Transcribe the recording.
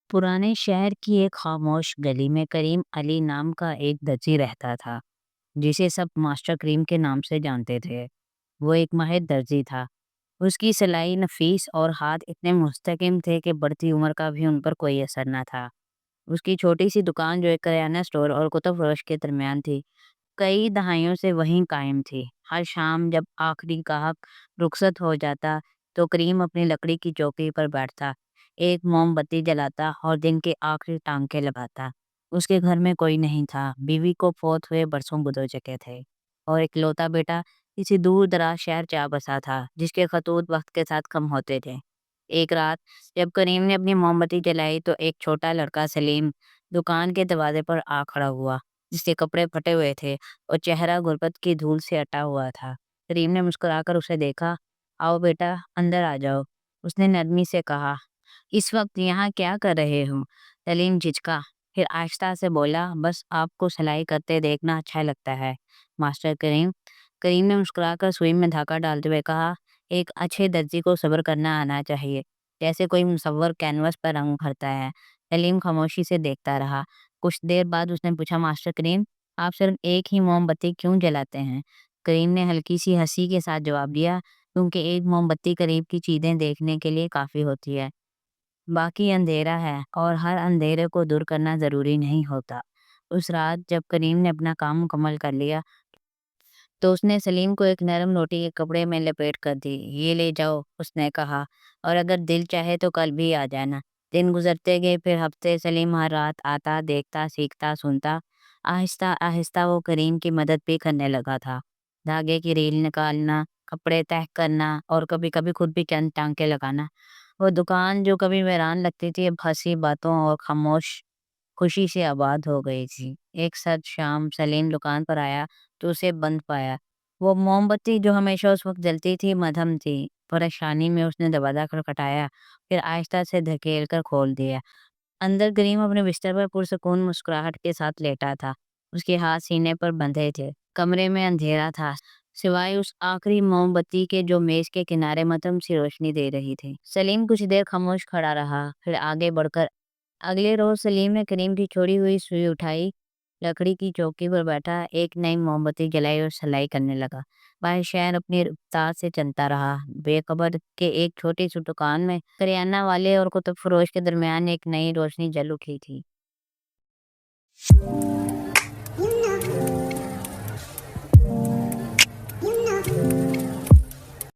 पुराने शहर की एक खामोश गली में करीम अली नाम का एक दर्जी रहता था, जिसे सब मास्टर करीम के नाम से जानते थे। वो एक माहिर दर्जी था। उसकी सिलाई नफीस और हाथ इतने मुस्तकिम थे कि बढ़ती उम्र का भी उन पर कोई असर न था। उसकी छोटी सी दुकान, जो एक करियाना स्टोर और कुतुब फरोश के दरमियान थी, कई दहाइयों से वहीं कायम थी। हर शाम जब आखिरी गाहक रुखसत हो जाता, तो करीम अपनी लकड़ी की चौकी पर बैठता, एक मोमबत्ती जलाता और दिन के आखिरी टांके लगाता। उसके घर में कोई नहीं था। बीवी को फौत हुए बरसों गुजर चुके थे और इकलौता बेटा किसी दूर दराज शहर जा बसा था, जिसके खतूत वक्त के साथ कम होते थे। एक रात जब करीम ने अपनी मोमबत्ती जलाई, तो एक छोटा लड़का सलीम दुकान के दरवाजे पर आ खड़ा हुआ, जिसके कपड़े फटे हुए थे और चेहरा गुर्बत की धूल से अटा हुआ था। करीम ने मुस्कुराकर उसे देखा। आओ बेटा, अंदर आ जाओ, उसने नरमी से कहा। इस वक्त यहाँ क्या कर रहे हो? सलीम झिझका, फिर आहिस्ता से बोला, बस आपको सिलाई करते देखना अच्छा लगता है मास्टर करीम। करीम ने मुस्कुराकर सुई में धागा डालते हुए कहा, एक अच्छे दर्जी को सब्र करना आना चाहिए, जैसे कोई मुसव्वर कैनवस पर रंग भरता है। सलीम खामोशी से देखता रहा। कुछ देर बाद उसने पूछा, मास्टर करीम, आप सिर्फ एक ही मोमबत्ती क्यों जलाते हैं? करीम ने हल्की सी हंसी के साथ जवाब दिया, क्योंकि एक मोमबत्ती करीब की चीजें देखने के लिए काफी होती है, बाकी अंधेरा है और हर अंधेरे को दूर करना जरूरी नहीं होता। उस रात जब करीम ने अपना काम मुकम्मल कर लिया, तो उसने सलीम को एक नरम रोटी के कपड़े में लपेट कर दी। ये ले जाओ, उसने कहा, और अगर दिल चाहे तो कल भी आ जाना। दिन गुजरते गए, फिर हफ्ते। सलीम हर रात आता, देखता, सीखता, सुनता। आहिस्ता आहिस्ता वो करीम की मदद भी करने लगा था। धागे की रील निकालना, कपड़े तह करना और कभी कभी खुद भी चंद टांके लगाना। वो दुकान जो कभी वीरान लगती थी, अब हंसी बातों और खामोश खुशी से आबाद हो गई थी। एक सर्द शाम सलीम दुकान पर आया, तो उसे बंद पाया। वो मोमबत्ती जो हमेशा उस वक्त जलती थी, मधम थी। परेशानी में उसने दरवाजा खटखटाया, फिर आहिस्ता से धकेल कर खोल दिया। अंदर करीम अपने बिस्तर पर पुरसुकून मुस्कुराहट के साथ लेटा था। उसके हाथ सीने पर बंधे थे। कमरे में अंधेरा था, सिवाय उस आखिरी मोमबत्ती के जो मेज के किनारे मध्यम सी रोशनी दे रही थी। सलीम कुछ देर खामोश खड़ा रहा, फिर आगे बढ़कर अगले रोज सलीम ने करीम की छोड़ी हुई सुई उठाई, लकड़ी की चौकी पर बैठा, एक नई मोमबत्ती जलाई और सिलाई करने लगा। बाहर शहर अपनी रफ्तार से चलता रहा। बेखबर के एक छोटी सी दुकान में करियाना वाले और कुतुब फरोश के दरमियान एक नई रोशनी जल उठी थी।